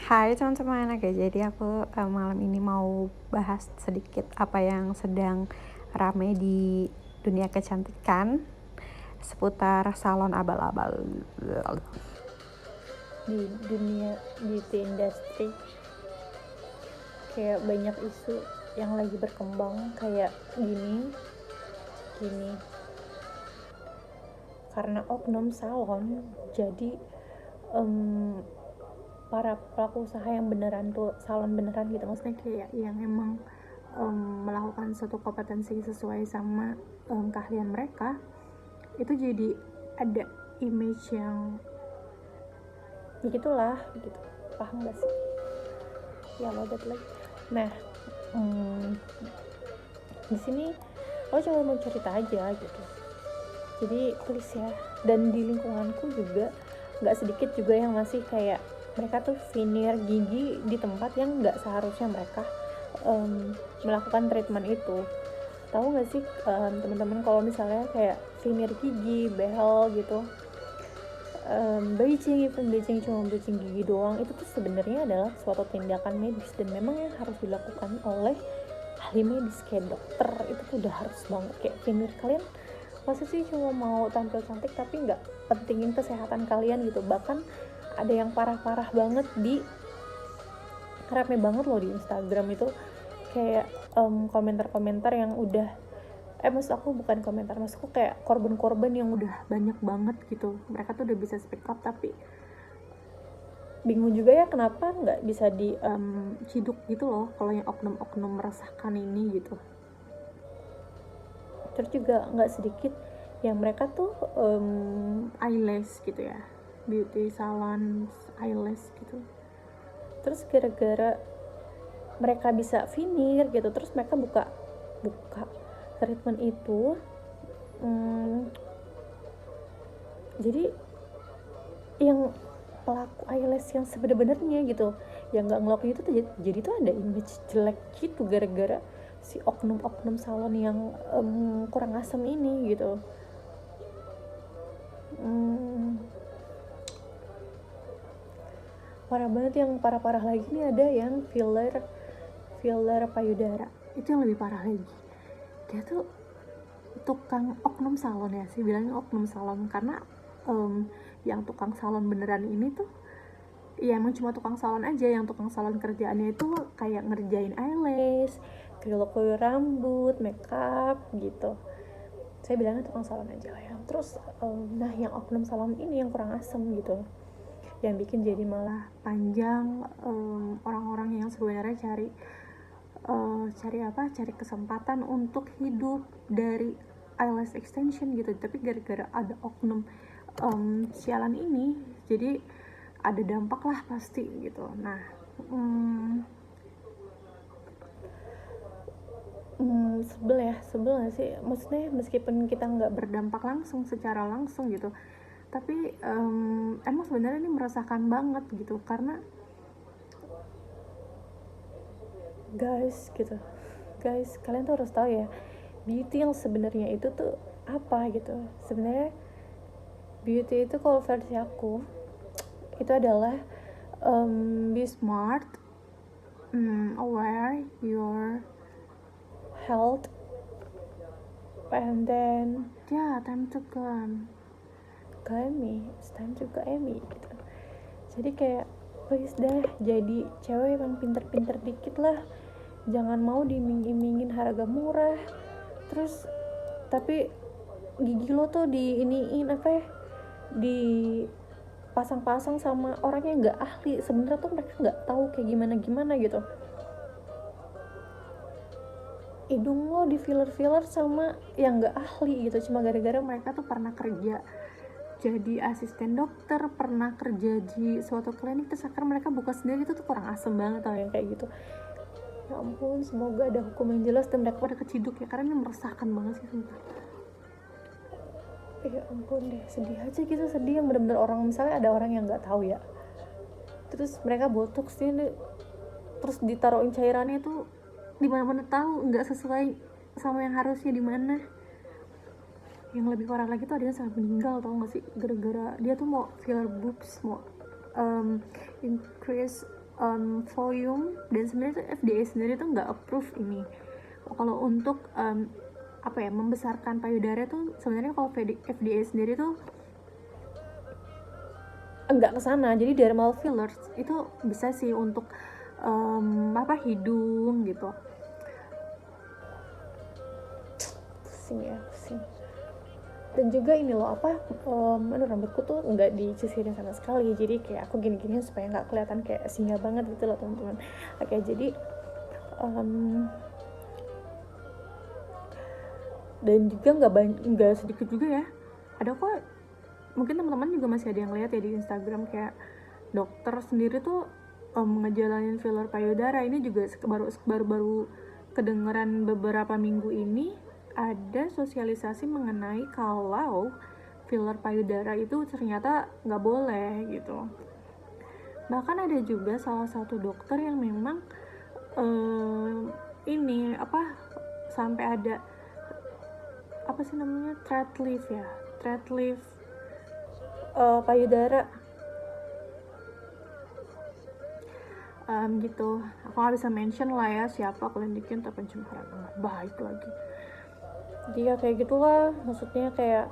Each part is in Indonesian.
Hai teman-teman, oke jadi aku malam ini mau bahas sedikit apa yang sedang rame di dunia kecantikan seputar salon abal-abal. Di dunia beauty industry kayak banyak isu yang lagi berkembang kayak gini karena oknum salon. Jadi para pelaku usaha yang beneran tuh salon beneran gitu, maksudnya kayak yang emang melakukan suatu kompetensi sesuai sama keahlian mereka, itu jadi ada image yang begitulah gitu. Paham gak sih? Ya logat lagi. Nah, di sini aku cuma mau cerita aja gitu. Jadi please ya, dan di lingkunganku juga nggak sedikit juga yang masih kayak mereka tuh veneer gigi di tempat yang nggak seharusnya mereka melakukan treatment itu. Tahu nggak sih teman-teman, kalau misalnya kayak veneer gigi, behel gitu, bleaching cuma bleaching gigi doang, itu tuh sebenarnya adalah suatu tindakan medis dan memang yang harus dilakukan oleh ahli medis kayak dokter. Itu tuh udah harus banget. Kayak veneer, kalian masa sih cuma mau tampil cantik tapi nggak pentingin kesehatan kalian gitu? Bahkan ada yang parah-parah banget, di rame banget loh di Instagram itu, kayak komentar-komentar yang udah maksud aku bukan komentar, maksudku kayak korban-korban yang udah banyak banget gitu. Mereka tuh udah bisa speak up, tapi bingung juga ya kenapa nggak bisa diciduk gitu loh kalau yang oknum-oknum meresahkan ini gitu. Terus juga nggak sedikit yang mereka tuh eyelash gitu ya, beauty salon eyelash gitu. Terus gara-gara mereka bisa veneer gitu, terus mereka buka treatment itu, jadi yang pelaku eyelash yang sebenarnya gitu, yang nggak ngelakuin itu tuh jadi tuh ada image jelek gitu gara-gara si oknum-oknum salon yang kurang asem ini gitu. Parah banget. Yang parah-parah lagi nih ada yang filler payudara. Itu yang lebih parah lagi. Dia tuh tukang oknum salon ya, sih bilangnya oknum salon karena yang tukang salon beneran ini tuh ya emang cuma tukang salon aja. Yang tukang salon kerjaannya itu kayak ngerjain eyelash, kriyo rambut, makeup gitu. Saya bilangnya tukang salon aja lah ya. Terus nah yang oknum salon ini yang kurang asem gitu, yang bikin jadi malah panjang orang-orang yang sebenarnya cari kesempatan untuk hidup dari eyelash extension gitu, tapi gara-gara ada oknum sialan ini jadi ada dampak lah pasti gitu. Nah, sebel gak sih? Maksudnya meskipun kita nggak berdampak langsung secara langsung gitu, tapi emang sebenarnya ini meresahkan banget gitu, karena guys kalian tuh harus tahu ya, beauty yang sebenarnya itu tuh apa gitu. Sebenarnya beauty itu kalau versi aku itu adalah be smart, aware your health, and then time to it's time to Grammy gitu. Jadi kayak please dah, jadi cewek yang pinter-pinter dikit lah, jangan mau diiming-imingin harga murah terus tapi gigi lo tuh diiniin di pasang-pasang sama orang yang nggak ahli. Sebenarnya tuh mereka nggak tahu kayak gimana gitu. Hidung lo di filler sama yang nggak ahli gitu, cuma gara-gara mereka tuh pernah kerja jadi asisten dokter, pernah kerja di suatu klinik, terus akhirnya mereka buka sendiri. Itu tuh kurang asem banget tau yang kayak gitu. Ya ampun, semoga ada hukum yang jelas dan mereka pada keciduk ya, karena ini meresahkan banget sih sumpah. Ya ampun deh, sedih aja gitu, sedih yang bener-bener orang, misalnya ada orang yang nggak tahu ya, terus mereka botox ini, terus ditaruhin cairannya tuh di mana-mana, tahu nggak sesuai sama yang harusnya di mana. Yang lebih parah lagi tuh ada yang sampai meninggal, tau gak sih, gara-gara dia tuh mau filler boobs, mau increase volume, dan sebenarnya tuh FDA sendiri tuh nggak approve ini kalau untuk membesarkan payudara tuh. Sebenarnya kalau FDA sendiri tuh enggak kesana. Jadi dermal fillers itu bisa sih untuk hidung gitu. Pusing. Dan juga ini loh rambutku tuh nggak disisirin sama sekali, jadi kayak aku gini-gini supaya nggak kelihatan kayak singa banget gitu loh teman-teman. Oke, jadi dan juga nggak sedikit juga ya, ada kok, mungkin teman-teman juga masih ada yang lihat ya di Instagram, kayak dokter sendiri tuh ngejalanin filler payudara. Ini juga baru kedengeran beberapa minggu ini, ada sosialisasi mengenai kalau filler payudara itu ternyata nggak boleh gitu. Bahkan ada juga salah satu dokter yang memang sampai ada thread lift payudara gitu. Aku nggak bisa mention lah ya siapa, kalian bikin tapi pencemaran nama baik lagi. Jadi ya kayak gitulah, maksudnya kayak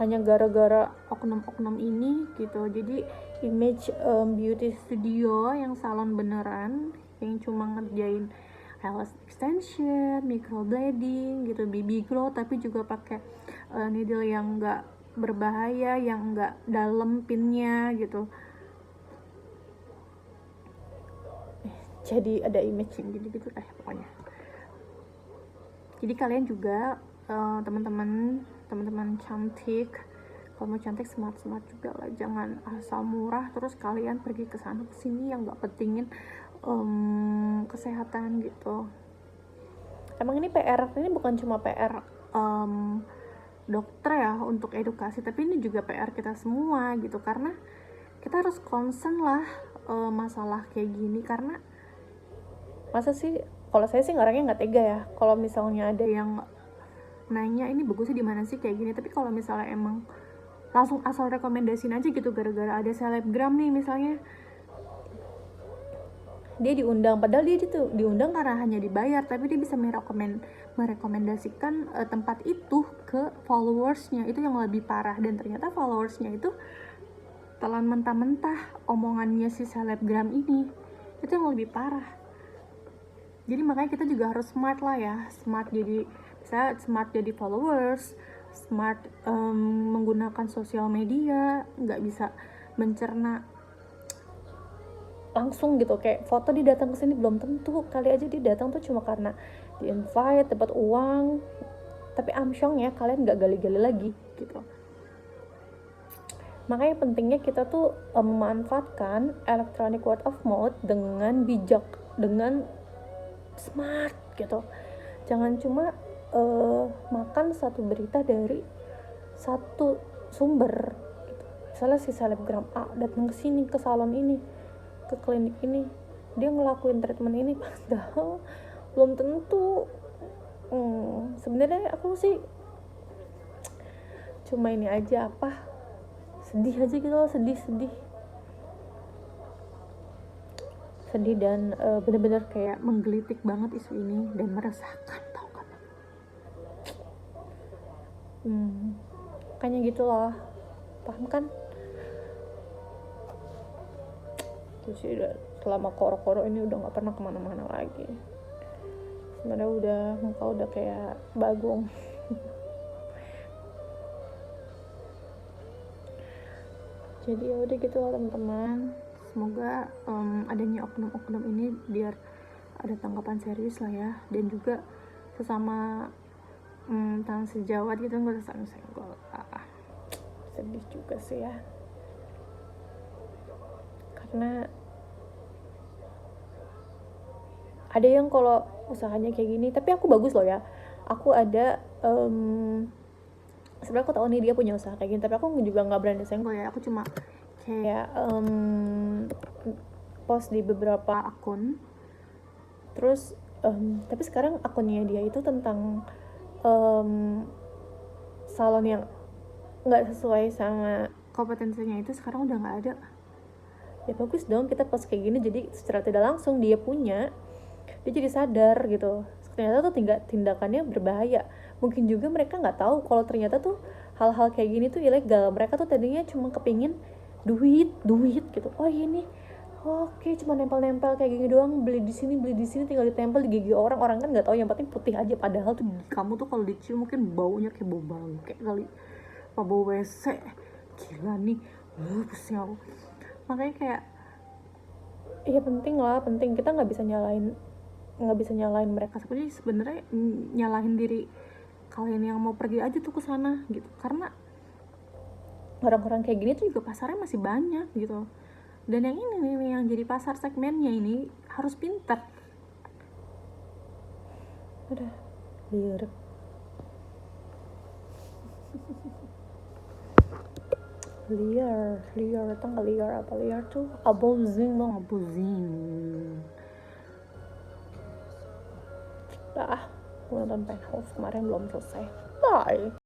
hanya gara-gara oknum-oknum ini gitu. Jadi image beauty studio yang salon beneran yang cuma ngerjain eyelash extension, microblading gitu, BB glow, tapi juga pakai needle yang enggak berbahaya, yang enggak dalam pinnya gitu. Jadi ada image yang gitu-gitu pokoknya. Jadi kalian juga teman-teman cantik, kalau mau cantik smart juga lah, jangan asal murah terus kalian pergi ke sana kesini yang nggak pentingin kesehatan gitu. Emang ini bukan cuma PR dokter ya untuk edukasi, tapi ini juga PR kita semua gitu, karena kita harus concern lah masalah kayak gini. Karena masa sih, kalau saya sih orangnya nggak tega ya kalau misalnya ada yang nanya ini bagusnya di mana sih kayak gini, tapi kalau misalnya emang langsung asal rekomendasiin aja gitu, gara-gara ada selebgram nih misalnya dia diundang, padahal dia itu diundang karena hanya dibayar, tapi dia bisa merekomendasikan tempat itu ke followersnya, itu yang lebih parah. Dan ternyata followersnya itu telan mentah-mentah omongannya si selebgram ini, itu yang lebih parah. Jadi makanya kita juga harus smart lah ya, smart jadi followers, smart menggunakan sosial media, nggak bisa mencerna langsung gitu. Kayak foto dia datang ke sini belum tentu, kali aja dia datang tuh cuma karena di invite, dapat uang, tapi amsyong ya kalian nggak gali-gali lagi gitu. Makanya pentingnya kita tuh memanfaatkan electronic word of mouth dengan bijak, dengan smart gitu. Jangan cuma makan satu berita dari satu sumber gitu. Misalnya si selebgram A datang ke sini, ke salon ini, ke klinik ini, dia ngelakuin treatment ini, padahal belum tentu. Sebenarnya aku sih cuma ini aja, sedih aja gitu loh, sedih dan benar-benar kayak menggelitik banget isu ini dan meresahkan, tau kan. Kayaknya gitu loh, paham kan? Terus udah selama koro-koro ini udah nggak pernah kemana-mana lagi. Sebenarnya muka udah kayak bagong. Jadi ya udah gitu loh teman-teman. Semoga adanya oknum-oknum ini biar ada tanggapan serius lah ya, dan juga sesama tangan sejawat gitu, nggak usah senggol. Sedih juga sih ya, karena ada yang kalau usahanya kayak gini, tapi aku bagus loh ya, aku ada sebenarnya aku tahu nih dia punya usaha kayak gini, tapi aku juga nggak berani senggol ya. Aku cuma kayak post di beberapa akun, terus tapi sekarang akunnya dia itu tentang salon yang nggak sesuai sama kompetensinya, itu sekarang udah nggak ada. ya bagus dong kita post kayak gini, jadi secara tidak langsung dia jadi sadar gitu, ternyata tuh tindakannya berbahaya. Mungkin juga mereka nggak tahu kalau ternyata tuh hal-hal kayak gini tuh ilegal. Mereka tuh tadinya cuma kepingin duit gitu. Oh ini oke, cuma nempel-nempel kayak gini doang, beli di sini tinggal ditempel di gigi orang kan nggak tahu, yang penting putih aja, padahal tuh kamu tuh kalau dicium mungkin baunya kayak bau bangke kali, apa bau WC, gila nih, pusing aku. Makanya kayak iya penting kita nggak bisa nyalain mereka, sebenarnya nyalahin diri kalian yang mau pergi aja tuh ke sana gitu, karena orang-orang kayak gini tuh juga pasarnya masih banyak gitu. Dan yang ini nih yang jadi pasar segmennya ini harus pintar. Udah liar tau nggak? Liar apa? Liar tuh abusing dong, abusing. Dah, aku nonton Penthouse kemarin belum selesai. Bye.